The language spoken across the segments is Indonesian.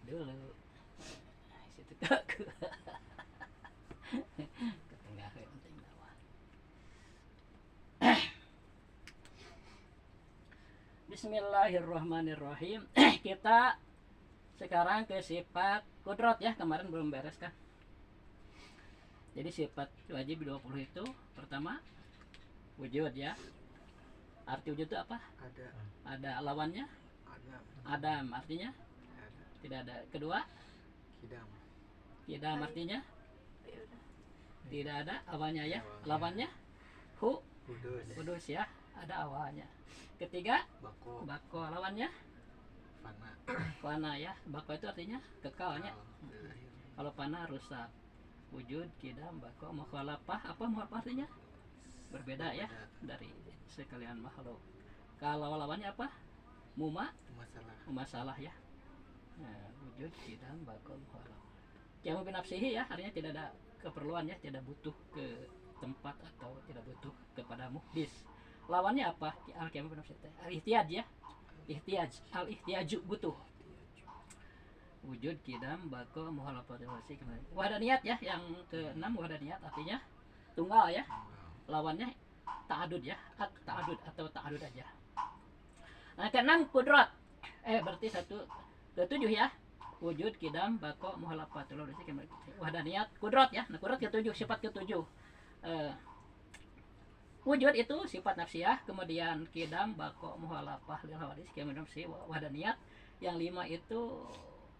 dulu. Situ kaku. Ketengah yang penting dakwah. Bismillahirrahmanirrahim. Kita sekarang ke sifat kudrat ya, kemarin belum beres kan. Jadi sifat wajib 20 itu pertama wujud ya. Arti wujud itu apa? Ada lawannya? Adam artinya? Tidak ada. Kedua? Kidam artinya? Tidak ada awalnya ya. Lawannya? Kudus ya. Ada awalnya. Ketiga? Bako. Lawannya? Fana ya. Bako itu artinya kekalnya. Kalau fana rusak. Wujud, kidam, bako, mukhalafah. Apa mukhalafah artinya? Berbeda ya dari sekalian makhluk. Kalau lawannya apa? Masalah ya. Nah, wujud, kidam, bako, mukhalafah. Jamu binafsihi ya, artinya tidak ada keperluan ya, tidak butuh ke tempat atau tidak butuh kepada muhdis. Lawannya apa? Al-qiyamu binafsihi. Al-ihtiyaj ya. Al-ihtiyaju butuh. Wujud, kidam, bako, mukhalafah, wahdaniyat ya, yang ke-6 wahdaniyat artinya tunggal ya. Lawannya ta'adud ya, ta'adud atau ta'adud aja. Nah, ke-6 kudrat. Berarti ke-7 ya. Wujud, kidam, bako, mukhalafah, wahdaniyat, kudrat ya. Nah, kudrat ke-7, sifat ke-7. Wujud itu sifat nafsiyah, kemudian kidam, bako, mukhalafah, lil hawadits, wahdaniyat. Yang 5 itu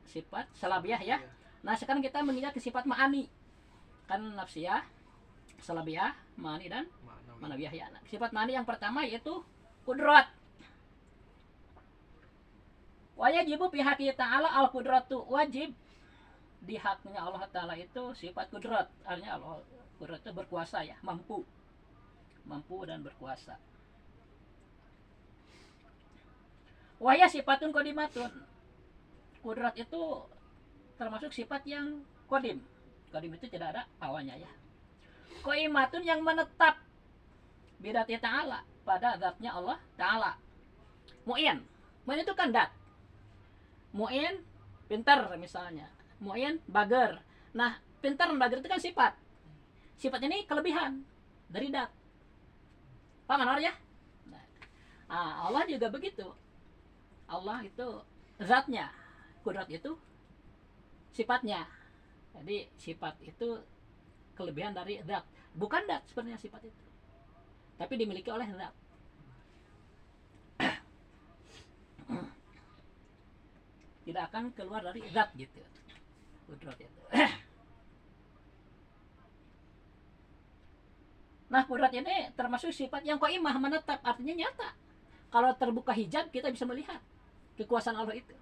sifat salabiyah ya. Nah, sekarang kita menginjak ke sifat ma'ani. Kan nafsiyah, salabiyah, ma'ani dan manawiyah ya. Nah, sifat ma'ani yang pertama yaitu kudrat. Wajibu fi haqqi ta'ala al-qudratu, wajib di haknya Allah Ta'ala itu sifat kudrat. Artinya Allah kudrat itu berkuasa ya, mampu dan berkuasa. Wahya sifatun qadimatun. Kudrat itu termasuk sifat yang kodim. Kodim itu tidak ada awalnya ya. Qaimatun yang menetap bidati ta'ala, pada zatnya Allah Ta'ala. Mu'in itu kan dat. Mu'in pintar misalnya. Mu'in bager. Nah, pintar dan bager itu kan sifat. Sifat ini kelebihan dari dat. Paham ya? Nah, Allah juga begitu. Allah itu zatnya, kudrat itu sifatnya. Jadi sifat itu kelebihan dari zat. Bukan zat sebenarnya sifat itu, tapi dimiliki oleh zat. Tidak akan keluar dari zat gitu. Kudrat itu. Nah, kudrat ini termasuk sifat yang qaimah, menetap, artinya nyata. Kalau terbuka hijab kita bisa melihat kekuasaan Allah itu.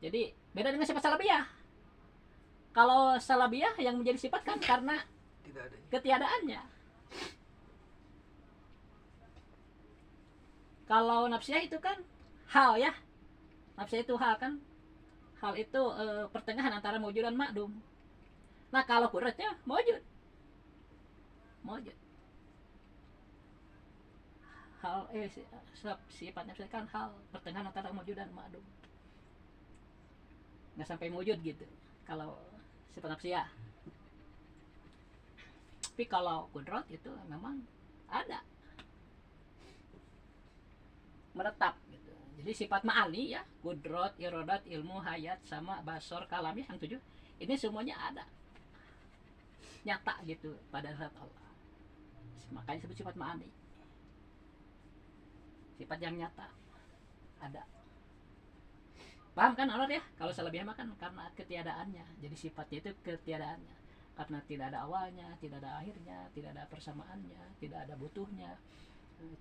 Jadi beda dengan sifat salabiyah. Kalau salabiyah yang menjadi sifat kan karena ketiadaannya. Kalau nafsiyah itu kan hal ya. Nafsiyah itu hal kan. Hal itu pertengahan antara mawjud dan ma'dum. Nah, kalau kudratnya mawjud. Hal sifatnya kan hal pertengahan antara mawjud dan ma'dum. Nggak sampai mewujud gitu kalau sifat nafsiyah. Tapi kalau kudrat itu memang ada, menetap gitu. Jadi sifat ma'ani ya, kudrat, irodat, ilmu, hayat, sama basor, kalam ya, yang 7 ini semuanya ada, nyata gitu pada zat Allah. Makanya disebut sifat ma'ani, sifat yang nyata ada. Paham kan Allah ya? Kalau salabiyah mah kan karena ketiadaannya. Jadi sifatnya itu ketiadaannya. Karena tidak ada awalnya, tidak ada akhirnya, tidak ada persamaannya, tidak ada butuhnya,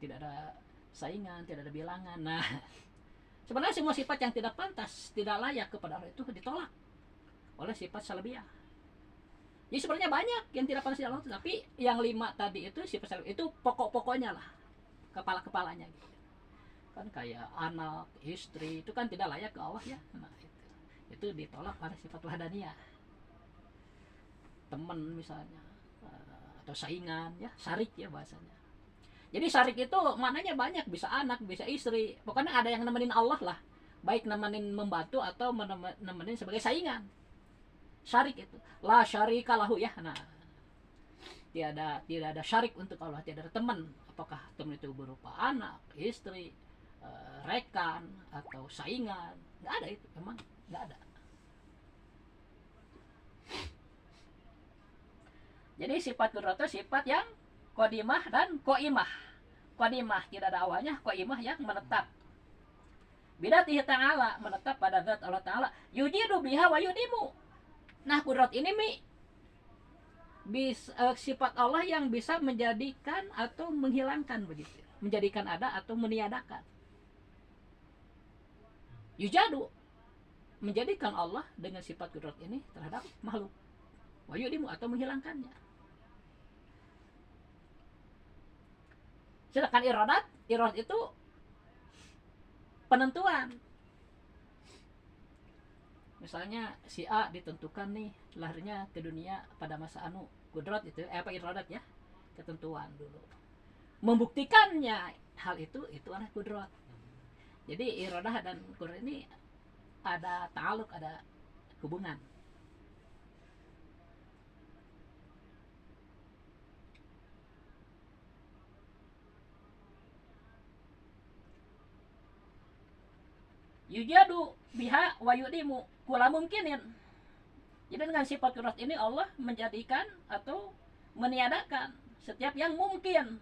tidak ada saingan, tidak ada bilangan. Nah, sebenarnya semua sifat yang tidak pantas, tidak layak kepada Allah itu ditolak oleh sifat salabiyah. Jadi sebenarnya banyak yang tidak pantas di Allah, tapi yang 5 tadi itu sifat salabiyah itu pokok-pokoknya lah, kepala-kepalanya gitu. Kan kayak anak, istri itu kan tidak layak ke Allah ya. Nah, itu ditolak oleh sifat wahdaniyah. Teman misalnya atau saingan ya, syarik ya bahasanya. Jadi syarik itu maknanya banyak, bisa anak, bisa istri. Pokoknya ada yang nemenin Allah lah. baik nemenin membantu atau nemenin sebagai saingan. Syarik itu la syarika lahu ya. Nah, tidak ada syarik untuk Allah, tidak ada teman. Apakah teman itu berupa anak, istri, rekan atau saingan? Nggak ada itu, memang nggak ada. Jadi sifat kudrat itu sifat yang kodimah dan koimah. Kodimah tidak ada awalnya, koimah yang menetap. Bidatihi ta'ala, menetap pada zat Allah Ta'ala. Yujidu biha wa yudimu. Nah, kudrat ini sifat Allah yang bisa menjadikan atau menghilangkan begitu. Menjadikan ada atau meniadakan. Yujadu, menjadikan Allah dengan sifat kudrat ini terhadap makhluk. Wa yudimu, atau menghilangkannya. Sedangkan iradat itu penentuan. Misalnya si A ditentukan nih lahirnya ke dunia pada masa kudrat itu iradat ya, ketentuan dulu. Membuktikannya hal itu adalah kudrat. Jadi iradah dan kudrat ini ada ta'aluk, ada hubungan. Yujadu biha wa yudimu, kula mungkinin. Jadi dengan sifat kudrat ini Allah menjadikan atau meniadakan setiap yang mungkin.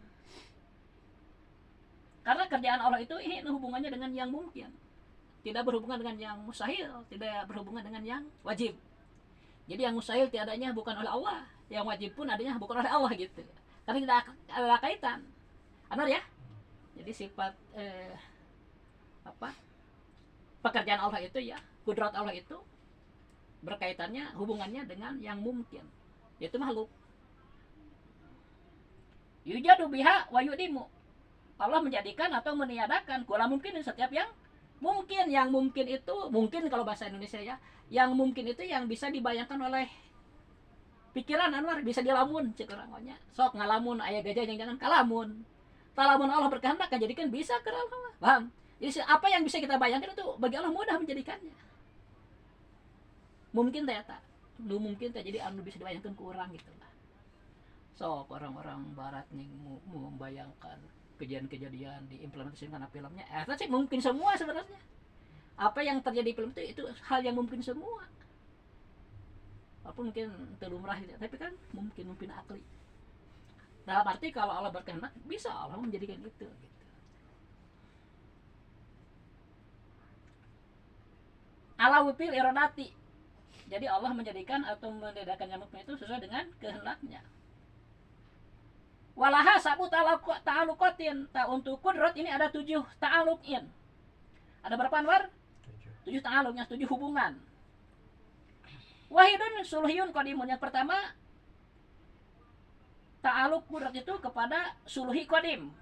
Karena kerjaan Allah itu ini hubungannya dengan yang mungkin. Tidak berhubungan dengan yang mustahil, tidak berhubungan dengan yang wajib. Jadi yang mustahil tiadanya bukan oleh Allah, yang wajib pun adanya bukan oleh Allah gitu. Karena tidak ada kaitan. Benar ya? Jadi sifat pekerjaan Allah itu ya, kudrat Allah itu berkaitannya, hubungannya dengan yang mungkin, yaitu makhluk. Yujadu biha wa yudimu, Allah menjadikan atau meniadakan kula mungkin setiap yang mungkin. Yang mungkin itu, mungkin kalau bahasa Indonesia ya, yang mungkin itu yang bisa dibayangkan oleh pikiran Anwar, bisa dilamun cek orangnya. Sok ngalamun aya gajah yang jangan kalamun. Talamun Allah berkehendak kan jadikan bisa ke Allah. Paham? Jadi apa yang bisa kita bayangkan itu bagi Allah mudah menjadikannya. Mungkin ternyata, lu mungkin tak jadi anu bisa dibayangkan ke orang gitu lah. So orang-orang Barat nih membayangkan kejadian-kejadian diimplementasikan filmnya, itu sih mungkin semua sebenarnya. Apa yang terjadi di film itu hal yang mungkin semua. Walaupun mungkin terlumrah gitu, tapi kan mungkin akli. Dalam arti kalau Allah berkehendak bisa Allah menjadikan itu. Gitu. Ala wipil iradati. Jadi Allah menjadikan atau mendedakan nyamuk itu sesuai dengan kehendaknya. Walaha sabu ta'aluqatin. Untuk kudrat ini ada 7 ta'aluqin. Ada berapa Anwar? 7 ta'aluqnya, 7 hubungan. Wahidun suluhiyun qadimun. Yang pertama, ta'aluq kudrat itu kepada suluhi qadim.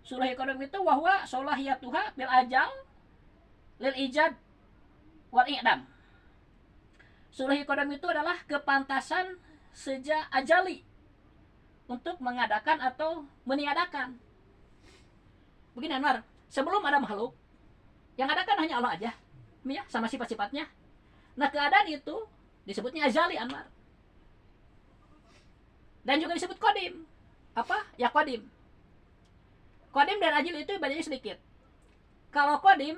Suluhi qadim itu wahwa solahiyatuha bil ajal lil ijad wal i'dam. Suluhi qadim itu adalah kepantasan sejak ajali untuk mengadakan atau meniadakan. Begini Anwar, sebelum ada makhluk, yang ada kan hanya Allah aja, ya, sama sifat-sifatnya. Nah keadaan itu disebutnya ajali Anwar. Dan juga disebut qadim. Apa? Ya qadim. Qadim dan ajil itu bedanya sedikit. Kalau qadim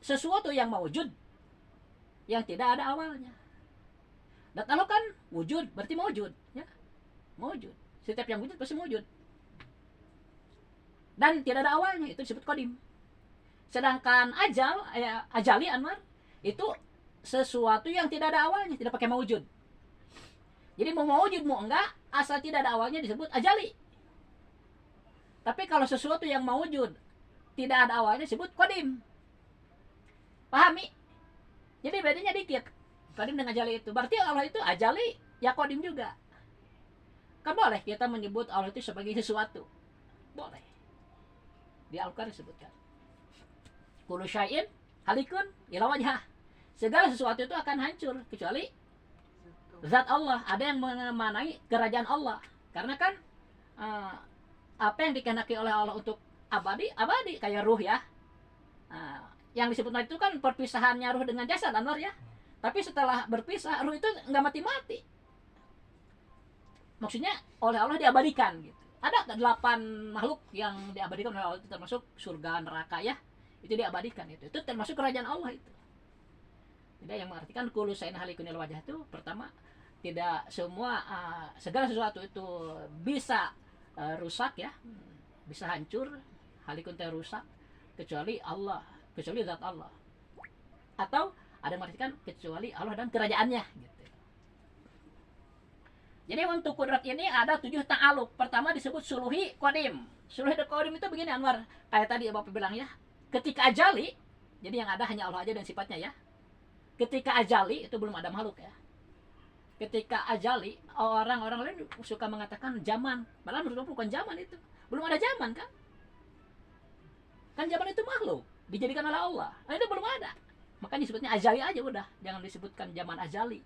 sesuatu yang mewujud, yang tidak ada awalnya. Dan kalau kan wujud berarti mewujud, ya, mewujud. Setiap yang wujud pasti mewujud. Dan tidak ada awalnya, itu disebut qadim. Sedangkan ajal, ajali Anwar, itu sesuatu yang tidak ada awalnya, tidak pakai mewujud. Jadi mau mewujud mau enggak, asal tidak ada awalnya disebut ajali. Tapi kalau sesuatu yang mewujud tidak ada awalnya disebut qadim. Pahami? Jadi bedanya dikit. Qadim dengan ajali itu. Berarti Allah itu ajali, ya qadim juga. Kan boleh kita menyebut Allah itu sebagai sesuatu. Boleh. Di Al-Qur'an disebutkan. Kullu syai'in halikun ila wajhah. Segala sesuatu itu akan hancur kecuali zat Allah. Ada yang mengenai kerajaan Allah. Karena kan apa yang dikehendaki oleh Allah untuk abadi, abadi kayak ruh ya. yang disebut itu kan perpisahannya ruh dengan jasad, Anwar ya. Tapi setelah berpisah, ruh itu nggak mati-mati. Maksudnya oleh Allah diabadikan gitu. Ada 8 makhluk yang diabadikan oleh Allah, itu termasuk surga, neraka ya. Itu diabadikan itu. Itu termasuk kerajaan Allah itu. Tidak, yang mengartikan kullu shay'in halikunil wajah itu pertama, tidak semua segala sesuatu itu bisa rusak ya. Bisa hancur, halikun teh rusak, kecuali Allah, kecuali zat Allah. Atau ada yang mengartikan kecuali Allah dan kerajaannya gitu. Jadi untuk kudrat ini ada 7 ta'aluk. Pertama disebut suluhi qadim. Suluhi qadim itu begini Anwar, kayak tadi Bapak bilang ya, ketika ajali, jadi yang ada hanya Allah aja dan sifatnya ya. Ketika ajali itu belum ada makhluk ya. Ketika ajali, orang-orang lain suka mengatakan zaman, padahal menurut bukan zaman itu. Belum ada zaman kan? Kan zaman itu makhluk, dijadikan oleh Allah. Nah, itu belum ada. Makanya disebutnya ajali aja udah, jangan disebutkan zaman ajali.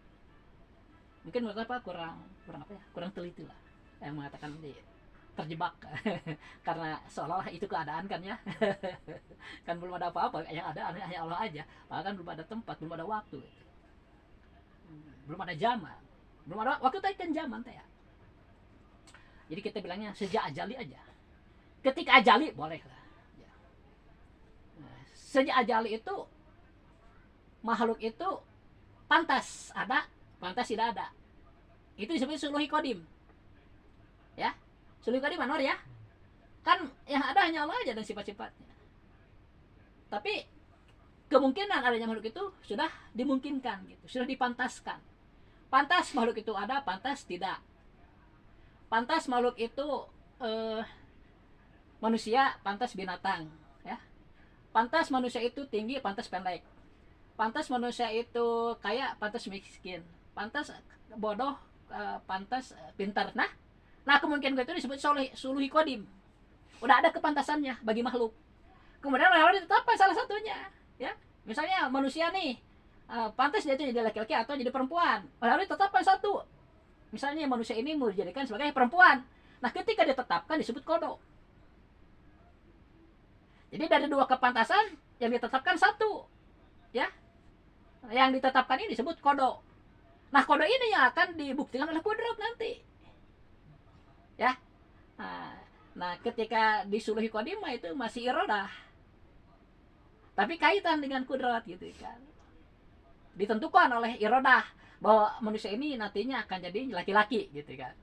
Mungkin menurut apa kurang teliti lah yang mengatakan terjebak karena seolah-olah itu keadaan kan ya. Kan belum ada apa-apa, yang ada hanya Allah aja, bahkan belum ada tempat, belum ada waktu, belum ada zaman, belum ada waktu tadi kan zaman teh ya. Jadi kita bilangnya sejak ajali aja, ketika ajali boleh lah ya. Sejak ajali itu makhluk itu pantas ada, pantas tidak ada. Itu disebut suluhi qadim. Ya. Suluhi qadim Anwar ya. Kan yang ada hanya Allah aja dan sifat-sifatnya. Tapi kemungkinan adanya makhluk itu sudah dimungkinkan gitu, sudah dipantaskan. Pantas makhluk itu ada, pantas tidak. Pantas makhluk itu manusia, pantas binatang, ya. Pantas manusia itu tinggi, pantas pendek. Pantas manusia itu kaya, pantas miskin. Pantas bodoh, pantas pintar. Nah kemungkinan itu disebut suluhi qadim. Udah ada kepantasannya bagi makhluk. Kemudian Allah ditetapkan salah satunya, ya. Misalnya manusia nih, pantas dia itu jadi laki-laki atau jadi perempuan. Allah ditetapkan satu. Misalnya manusia ini mau dijadikan sebagai perempuan. Nah ketika ditetapkan disebut kodo. Jadi dari 2 kepantasan yang ditetapkan satu, ya. Yang ditetapkan ini disebut kodo. Nah kodo ini yang akan dibuktikan oleh kudrat nanti, ya. Nah ketika disuluhi qadim itu masih iradah, tapi kaitan dengan kudrat gitu kan, ditentukan oleh iradah bahwa manusia ini nantinya akan jadi laki-laki gitu kan.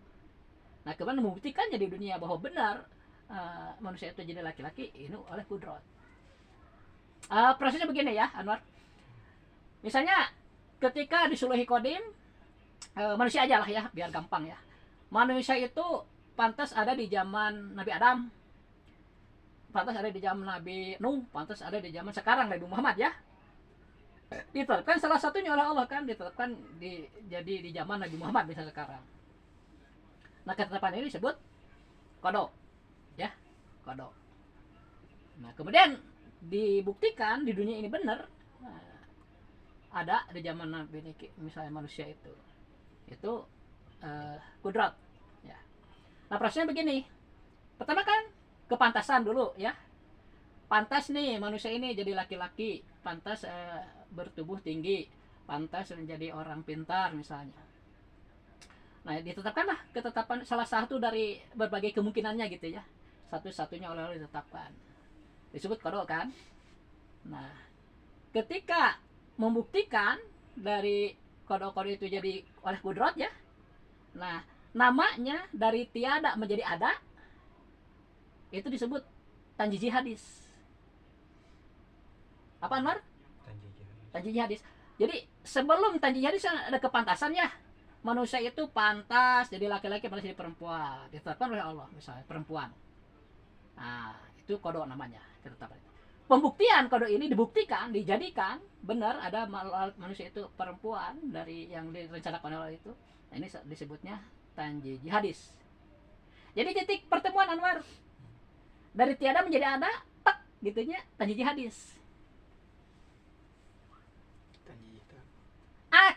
Nah kemudian membuktikannya di dunia bahwa benar manusia itu jadi laki-laki ini oleh kudrat. Prosesnya begini ya Anwar. Misalnya ketika disuluhi qadim, manusia aja lah ya biar gampang ya. Manusia itu pantas ada di zaman Nabi Adam, pantas ada di zaman Nabi Nuh, pantas ada di zaman sekarang Nabi Muhammad ya. Ditetapkan salah satunya oleh Allah kan, ditetapkan jadi di zaman Nabi Muhammad misalnya sekarang. Nah ketetapan ini disebut kodo, ya, kodo. Nah kemudian dibuktikan di dunia ini benar, ada di zaman Nabi misalnya manusia itu kudrat ya. Nah prosesnya begini, pertama kan kepantasan dulu ya, pantas nih manusia ini jadi laki-laki, pantas bertubuh tinggi, pantas menjadi orang pintar misalnya. Nah ditetapkanlah ketetapan salah satu dari berbagai kemungkinannya gitu ya, satu-satunya oleh Allah ditetapkan, disebut kodo kan. Nah ketika membuktikan dari kodo-kodo itu jadi oleh kudrat ya, nah namanya dari tiada menjadi ada, itu disebut tanjiji hadis. Apa Anwar? Tanjiji hadis. Jadi sebelum tanjiji hadis ada kepantasan ya, manusia itu pantas jadi laki-laki, pantas jadi perempuan, ditetapkan oleh Allah misalnya perempuan. Nah itu kodo namanya, ketetapan. Pembuktian kodo ini dibuktikan, dijadikan benar ada manusia itu perempuan dari yang direncanakan oleh Allah itu. Nah ini disebutnya tanjiji hadis. Jadi titik pertemuan Anwar dari tiada menjadi ada, tak gitunya tanjiji hadis.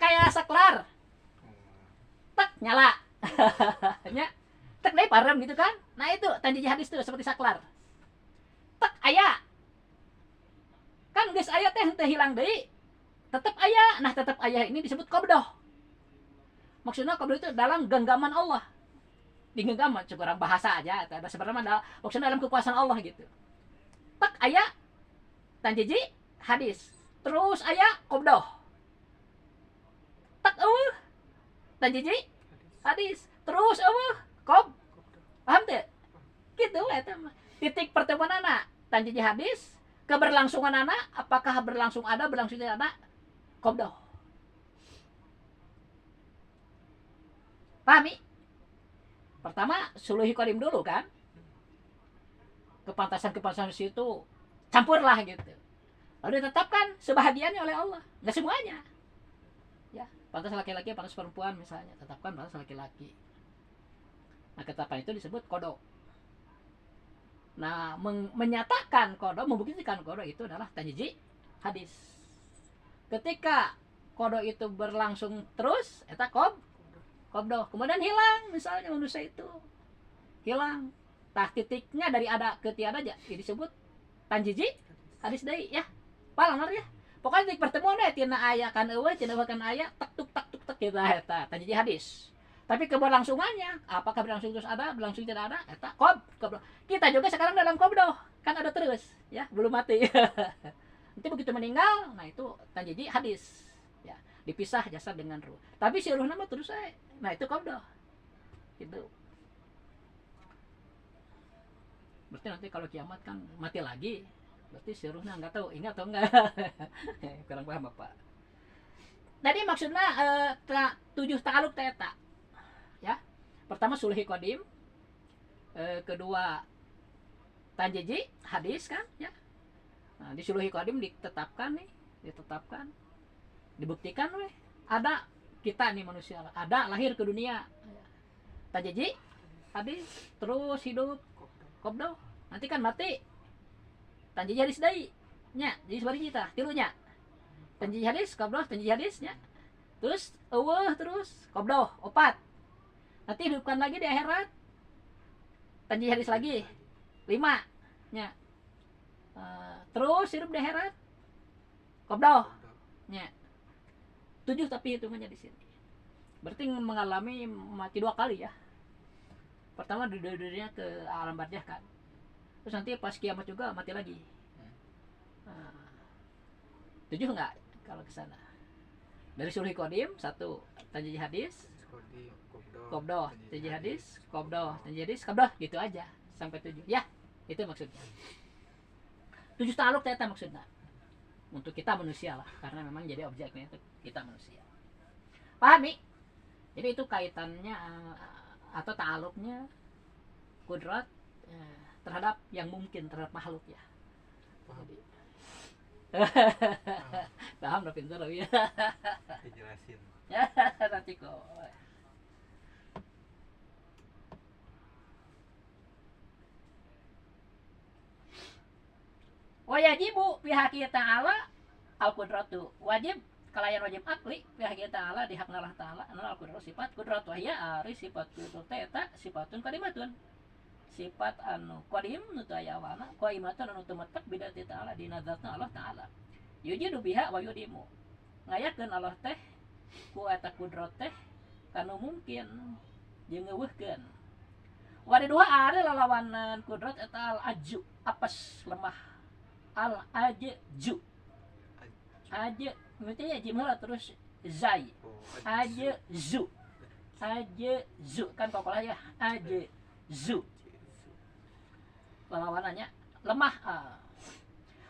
Kayak saklar, tak nyala, nya, tak dari parem gitu kan. Nah itu tanjiji hadis tuh seperti saklar, tak ayah. Kan yang geus aya teh henteu hilang deui, tetap aya. Nah, tetap aya ini disebut qabdah. Maksudnya qabdah itu dalam genggaman Allah. Di genggaman cukup bahasa aja, ada sebenarnya maksudnya dalam kekuasaan Allah gitu. Tak aya tanjiji hadis. Terus aya qabdah. Tak eueuh tanjiji hadis. Terus eueuh qab. Paham teu? Gitu eta mah. Titik pertemuanana tanjiji hadis, keberlangsungan anak, apakah berlangsung ada, berlangsung tidak ada, qabdah. Pahami? Pertama suluhi qadim dulu kan. Kepantasan situ campurlah gitu. Lalu ditetapkan sebahagiannya oleh Allah. Enggak semuanya. Ya, pantas laki-laki, pantas perempuan misalnya, tetapkan pantas laki-laki. Nah, ketetapan itu disebut qada. Nah, menyatakan qada, membuktikan qada itu adalah tanjiji hadis. Ketika qada itu berlangsung terus, eta qabdah. Kemudian hilang misalnya manusia itu. Hilang. Tah titiknya dari ada ke tiada aja disebut tanjiji hadis deui ya. Palangar ya. Pokoknya titik pertemuan ya tina aya kan eueuh, tina kan aya tak tuk kita eta tanjiji hadis. Tapi keberlangsungannya, apakah berlangsung terus ada, berlangsung tidak ada, eta qabdah. Kita juga sekarang dalam qabdah, kan ada terus ya, belum mati. Nanti begitu meninggal, nah itu tanjiji hadis. Ya, dipisah jasad dengan ruh. Tapi si ruhna mah terus aja. Nah, itu qabdah. Gitu. Berarti nanti kalau kiamat kan mati lagi. Berarti si ruhna enggak tahu ingat atau enggak. Kurang paham Bapak. Tadi maksudnya 7 ta'aluk eta. Ya. Pertama sulhi qadim. Kedua tanjiji hadis kan ya. Nah, di sulhi qadim ditetapkan. Dibuktikan weh. Ada kita nih manusia, ada lahir ke dunia. Tanjiji hadis terus hidup qabdah. Nanti kan mati. Tanjiji hadis deui nya, jadi sabari kita tilunya. Tanjiji hadis, qabdah, tanjiji hadisnya. Terus eueuh terus qabdah 4. Nanti hidupkan lagi di akhirat. Tanjiji hadis lagi 5 nya. Terus hidup di akhirat. Qabdah nya. 7 tapi hitungannya di sini. Berarti mengalami mati 2 kali ya. Pertama di dunia ke alam barzah kan. Terus nanti pas kiamat juga mati lagi. 7 enggak kalau ke sana. Dari sulhi qadim 1 tanjiji hadis, qabdah, tanjiji hadis, qabdah, tanjiji hadis, qabdah gitu aja sampai 7. Ya, itu maksudnya. 7 ta'aluk eta maksudnya. Untuk kita manusia lah, karena memang jadi objeknya itu kita manusia. Pahami? Jadi itu kaitannya atau ta'aluknya kudrat terhadap yang mungkin terhadap makhluk ya. Paham udah pintar ya. Dijelasin. Ya, nanti kok. Wajibu pihak kita ta'ala al-qudratu. Wajib kalayan wajib akli pihak kita ta'ala di hakna Allah ta'ala anu al-qudratu sifat qudrat wa hiya ari sifat qudrat eta sifatun qadimatun. Sifat anu qadim nu teu aya awalna qaimatun anu teu metek bidati ta'ala dina zatna Allah ta'ala. Yujidu biha wa yudimu. Ngayakeun Allah teh ku eta qudrat teh kanu mungkin jeung ngeuweuhkeun. Wadi dua ari lalawanan qudrat eta al-ajju apes lemah. Al-ajju berarti ya jimlah terus zai ajzu kan kokolah ya ajzu lawanannya lemah.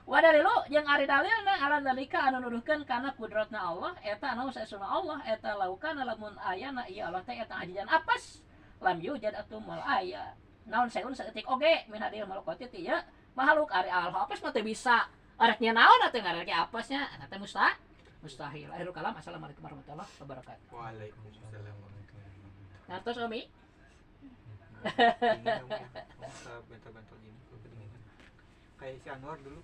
Wadalilu yang ari dalilna ala dalika anu nuduhkeun kana kudratna Allah eta anu saesuna Allah eta laukan lamun ayana ieu Allah teh eta ajian apes lam yujad atuh mal aya naon saeun saeutik oge min hadil malakoti teh ya makhluk ari Allah apes mah teu bisa areknya naon atuh ngareke apesnya eta mustahil. Akhirul kalam. Assalamualaikum warahmatullahi wabarakatuh. Waalaikumsalam warahmatullahi wabarakatuh. Ngertos Omi? Ini bentar-bentar ini kayak si Anwar dulu.